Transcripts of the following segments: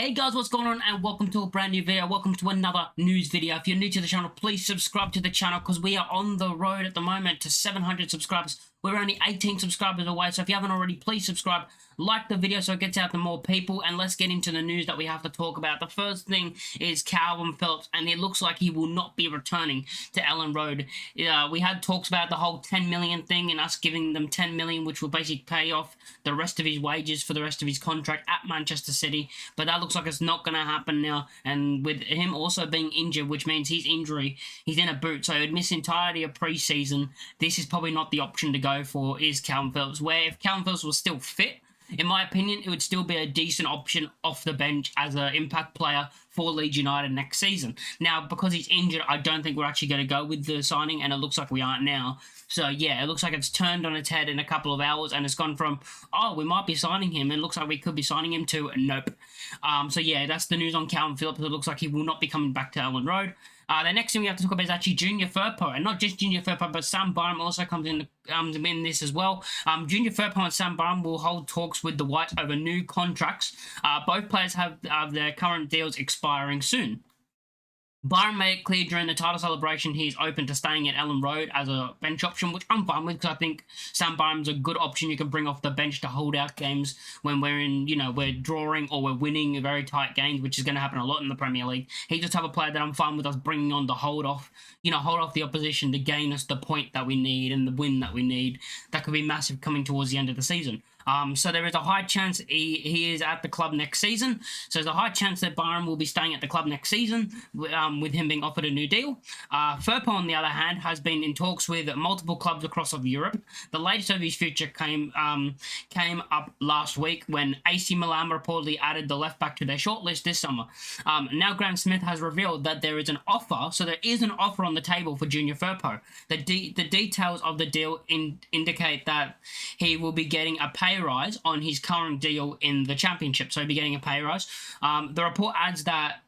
Hey guys, what's going on, and welcome to a brand new video. Welcome to another news video. If you're new to the channel, please subscribe to the channel because we are on the road at the moment to 700 subscribers. We're only 18 subscribers away, so if you haven't already, please subscribe, like the video so it gets out to more people, and let's get into the news that we have to talk about. The first thing is Calvin Phillips, and it looks like he will not be returning to Ellen Road. We had talks about the whole 10 million thing and us giving them 10 million, which will basically pay off the rest of his wages for the rest of his contract at Manchester City, but that looks like it's not going to happen now, and with him also being injured, which means he's in a boot, so he would miss entirety of pre-season. This is probably not the option to go for, is Calvin Phillips, where if Calvin Phillips was still fit, in my opinion, it would still be a decent option off the bench as an impact player for Leeds United next season. Now, because he's injured, I don't think we're actually going to go with the signing, and it looks like we aren't now. So, yeah, it looks like it's turned on its head in a couple of hours, and it's gone from, oh, we might be signing him, and it looks like we could be signing him, to nope. So, yeah, that's the news on Calvin Phillips. It looks like he will not be coming back to Ellen Road. The next thing we have to talk about is actually Junior Firpo, and not just Junior Firpo, but Sam Byram also comes in this as well. Junior Firpo and Sam Byram will hold talks with the Whites over new contracts. Both players have their current deals expiring soon. Byram made it clear during the title celebration he's open to staying at Ellen Road as a bench option, which I'm fine with because I think Sam Byram's a good option you can bring off the bench to hold out games when we're in, we're drawing or we're winning very tight games, which is going to happen a lot in the Premier League. He's the type of player that I'm fine with us bringing on to hold off the opposition to gain us the point that we need and the win that we need. That could be massive coming towards the end of the season. So there is a high chance he is at the club next season. So there's a high chance that Byram will be staying at the club next season, with him being offered a new deal. Firpo, on the other hand, has been in talks with multiple clubs across Europe. The latest of his future came up last week when AC Milan reportedly added the left back to their shortlist this summer. Now Graham Smith has revealed that there is an offer. So there is an offer on the table for Junior Firpo. The details of the deal indicate that he will be getting a pay rise on his current deal in the Championship, so he'll be getting a pay rise. The report adds that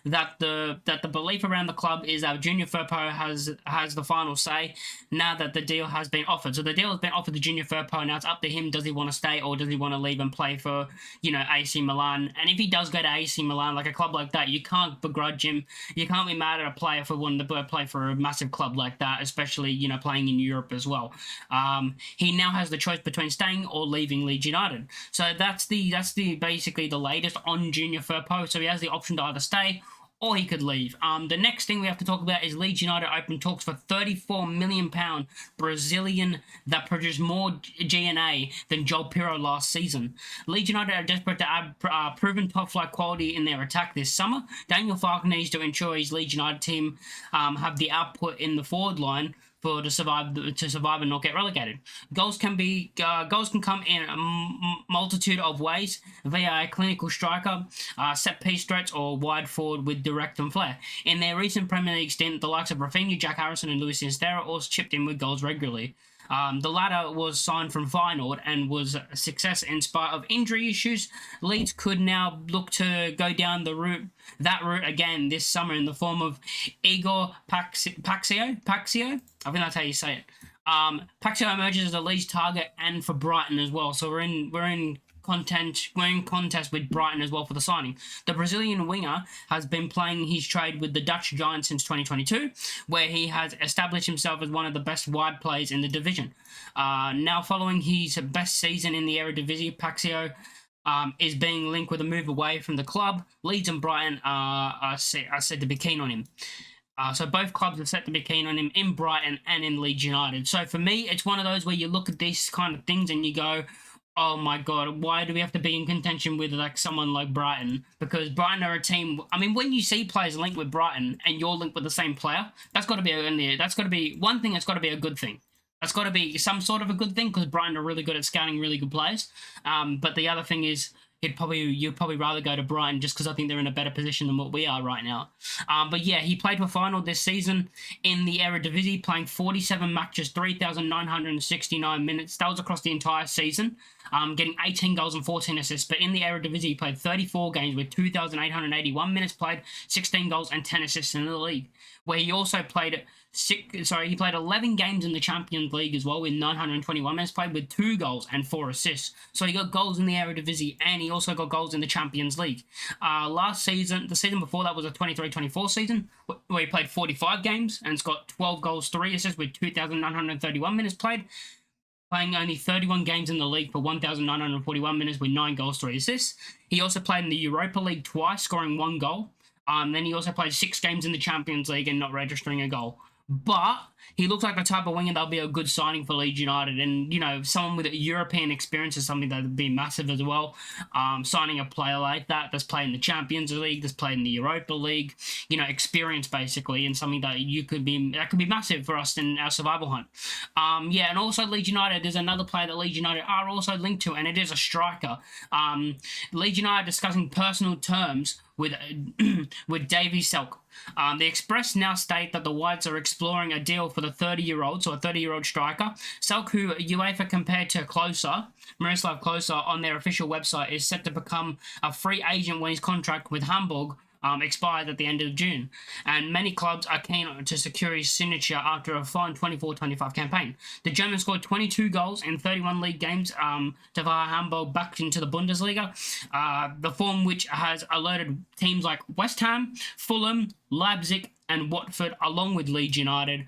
the belief around the club is that Junior Firpo has the final say now that the deal has been offered. So the deal has been offered to Junior Firpo. Now it's up to him. Does he want to stay or does he want to leave and play for AC Milan? And if he does go to AC Milan, like a club like that, you can't begrudge him. You can't be mad at a player for wanting to play for a massive club like that, especially playing in Europe as well. He now has the choice between staying or leaving Leeds United. So that's basically the latest on Junior Firpo. So he has the option to either stay or he could leave. The next thing we have to talk about is Leeds United open talks for £34 million Brazilian that produced more GNA than Joel Pirro last season. Leeds United are desperate to add proven top-flight quality in their attack this summer. Daniel Farke needs to ensure his Leeds United team have the output in the forward line to survive and not get relegated. Goals can come in a multitude of ways via a clinical striker, set piece threats, or wide forward with direct and flair. In their recent Premier League stint, the likes of Rafinha, Jack Harrison, and Luis Sinisterra also chipped in with goals regularly. The latter was signed from Feyenoord and was a success in spite of injury issues. Leeds could now look to go down that route again this summer in the form of Igor Paxio. I think that's how you say it. Paxio emerges as a Leeds target and for Brighton as well. So we're in contest with Brighton as well for the signing. The Brazilian winger has been playing his trade with the Dutch giants since 2022, where he has established himself as one of the best wide players in the division. Now, following his best season in the Eredivisie, Paxio is being linked with a move away from the club. Leeds and Brighton are said to be keen on him. So both clubs are set to be keen on him in Brighton and in Leeds United. So for me, it's one of those where you look at these kind of things and you go, oh my God, why do we have to be in contention with someone like Brighton? Because Brighton are a team. I mean, when you see players linked with Brighton and you're linked with the same player, that's got to be one thing. That's got to be a good thing. That's got to be some sort of a good thing because Brighton are really good at scouting really good players. But the other thing is, you'd probably rather go to Brighton just because I think they're in a better position than what we are right now. But yeah, he played for Feyenoord this season in the Eredivisie, playing 47 matches, 3,969 minutes. That was across the entire season, getting 18 goals and 14 assists. But in the Eredivisie, he played 34 games with 2,881 minutes played, 16 goals and 10 assists in the league, where he also played he played 11 games in the Champions League as well with 921 minutes played with 2 goals and 4 assists. So he got goals in the Eredivisie and he he also got goals in the Champions League. Last season, the season before that was a 23-24 season, where he played 45 games and has got 12 goals, 3 assists with 2,931 minutes played, playing only 31 games in the league for 1,941 minutes with 9 goals, 3 assists. He also played in the Europa League twice, scoring 1 goal. Then he also played 6 games in the Champions League and not registering a goal. But he looks like the type of winger that'll be a good signing for Leeds United. And, you know, someone with European experience is something that would be massive as well. Signing a player like that that's played in the Champions League, that's played in the Europa League, you know, experience basically, and something that could be massive for us in our survival hunt. Yeah, and also Leeds United, there's another player that Leeds United are also linked to, and it is a striker. Leeds United discussing personal terms with Davy Selk. The Express now state that the Whites are exploring a deal for the 30-year-old, so a 30-year-old striker. Selk, who UEFA compared to Miroslav Klose on their official website, is set to become a free agent when his contract with Hamburg expired at the end of June, and many clubs are keen to secure his signature after a fine 24-25 campaign. The German scored 22 goals in 31 league games to fire Hamburg back into the Bundesliga, the form which has alerted teams like West Ham, Fulham, Leipzig, and Watford, along with Leeds United,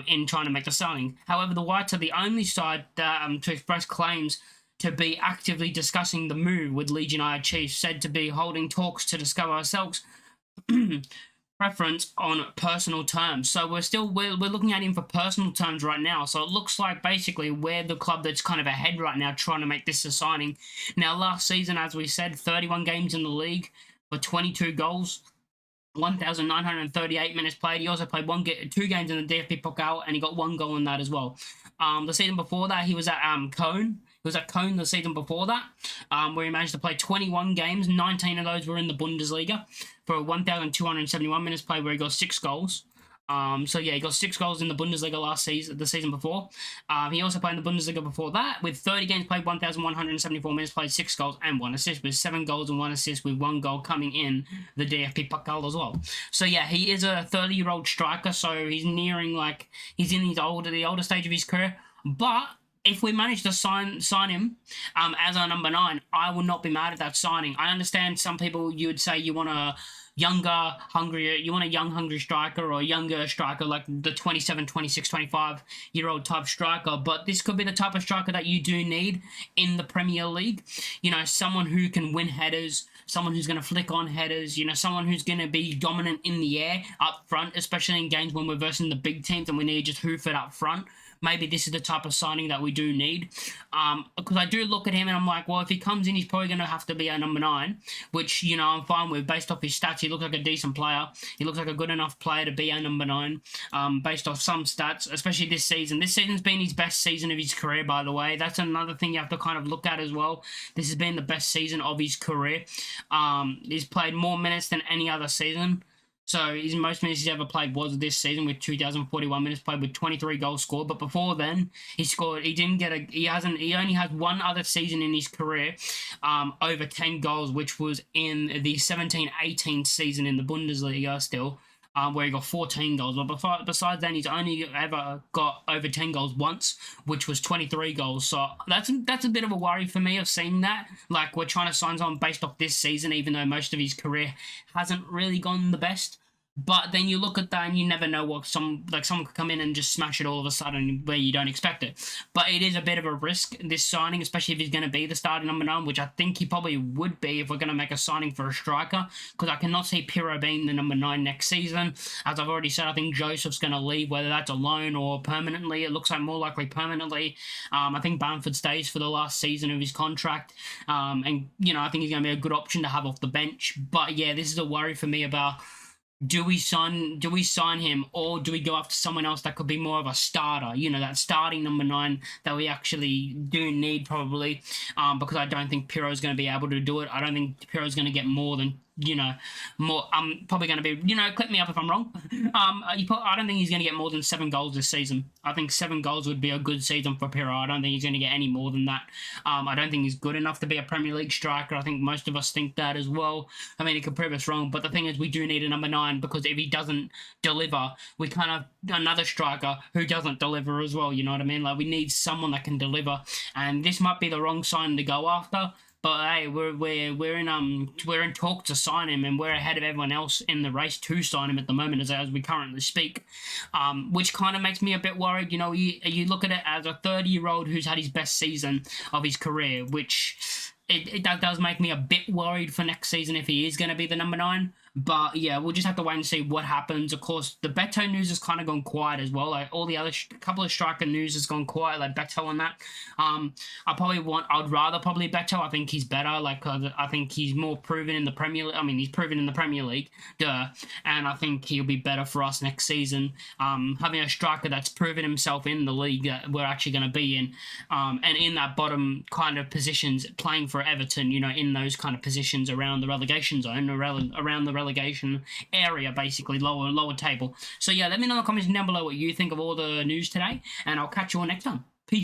in trying to make the signing. However, the Whites are the only side to express claims to be actively discussing the move, with Leeds United chiefs said to be holding talks to discover ourselves preference on personal terms. So we're looking at him for personal terms right now. So it looks like basically we're the club that's kind of ahead right now trying to make this a signing. Now, last season, as we said, 31 games in the league for 22 goals. 1,938 minutes played. He also played 2 games in the DFB Pokal, and he got 1 goal in that as well. The season before that, he was at Cone. He was at Cone the season before that, where he managed to play 21 games. 19 of those were in the Bundesliga for 1,271 minutes played, where he got 6 goals. So yeah, he got 6 goals in the Bundesliga the season before. He also played in the Bundesliga before that with 30 games played, 1,174 minutes played, 6 goals and 1 assist, with 7 goals and 1 assist, with 1 goal coming in the DFB Pokal as well. So yeah, he is a 30-year-old striker, so he's nearing, like, he's in the older stage of his career. But if we manage to sign him as our number 9, I will not be mad at that signing. I understand some people, you would say you want a young, hungry striker, or a younger striker like the 27, 26, 25-year-old type striker, but this could be the type of striker that you do need in the Premier League. You know, someone who can win headers, someone who's going to flick on headers, you know, someone who's going to be dominant in the air up front, especially in games when we're versing the big teams and we need to just hoof it up front. Maybe this is the type of signing that we do need. Because I do look at him and I'm like, well, if he comes in, he's probably going to have to be our number 9, which, you know, I'm fine with. Based off his stats, he looks like a decent player. He looks like a good enough player to be our number 9, based off some stats, especially this season. This season's been his best season of his career, by the way. That's another thing you have to kind of look at as well. This has been the best season of his career. He's played more minutes than any other season. So his most minutes he's ever played was this season, with 2,041 minutes played, with 23 goals scored. But before then, he only has 1 other season in his career over 10 goals, which was in the 17-18 season in the Bundesliga still, where he got 14 goals. But besides then, he's only ever got over 10 goals once, which was 23 goals. So that's a bit of a worry for me of seeing that. Like, we're trying to sign someone based off this season, even though most of his career hasn't really gone the best. But then you look at that and you never know what someone could come in and just smash it all of a sudden where you don't expect it. But it is a bit of a risk, this signing, especially if he's going to be the starting number 9, which I think he probably would be if we're going to make a signing for a striker, because I cannot see Pirro being the number 9 next season. As I've already said, I think Joseph's going to leave, whether that's a loan or permanently. It looks like more likely permanently. I think Bamford stays for the last season of his contract. And, you know, I think he's going to be a good option to have off the bench. But yeah, this is a worry for me about, do we sign him, or do we go after someone else that could be more of a starter? You know, that starting number 9 that we actually do need probably, because I don't think Pirro's going to be able to do it. I don't think Pirro's going to get more than, you know, probably going to be, you know, clip me up if I'm wrong. I don't think he's going to get more than 7 goals this season. I think 7 goals would be a good season for Pirro. I don't think he's going to get any more than that. I don't think he's good enough to be a Premier League striker. I think most of us think that as well. I mean, he could prove us wrong, but the thing is, we do need a number 9, because if he doesn't deliver, we kind of another striker who doesn't deliver as well, you know what I mean? Like, we need someone that can deliver, and this might be the wrong sign to go after, But hey, we're in talk to sign him, and we're ahead of everyone else in the race to sign him at the moment as we currently speak, which kind of makes me a bit worried. You know, you look at it as a 30-year-old who's had his best season of his career, which that does make me a bit worried for next season if he is going to be the number 9. But yeah, we'll just have to wait and see what happens. Of course, the Beto news has kind of gone quiet as well. Like all the other couple of striker news has gone quiet, like Beto and that. I'd rather probably Beto. I think he's better. Like I think he's more proven in the Premier League. I mean, he's proven in the Premier League, and I think he'll be better for us next season. Having a striker that's proven himself in the league that we're actually going to be in, and in that bottom kind of positions, playing for Everton, you know, in those kind of positions around the relegation zone, around the relegation area, basically lower table. So yeah, let me know in the comments down below what you think of all the news today, and I'll catch you all next time. Peace.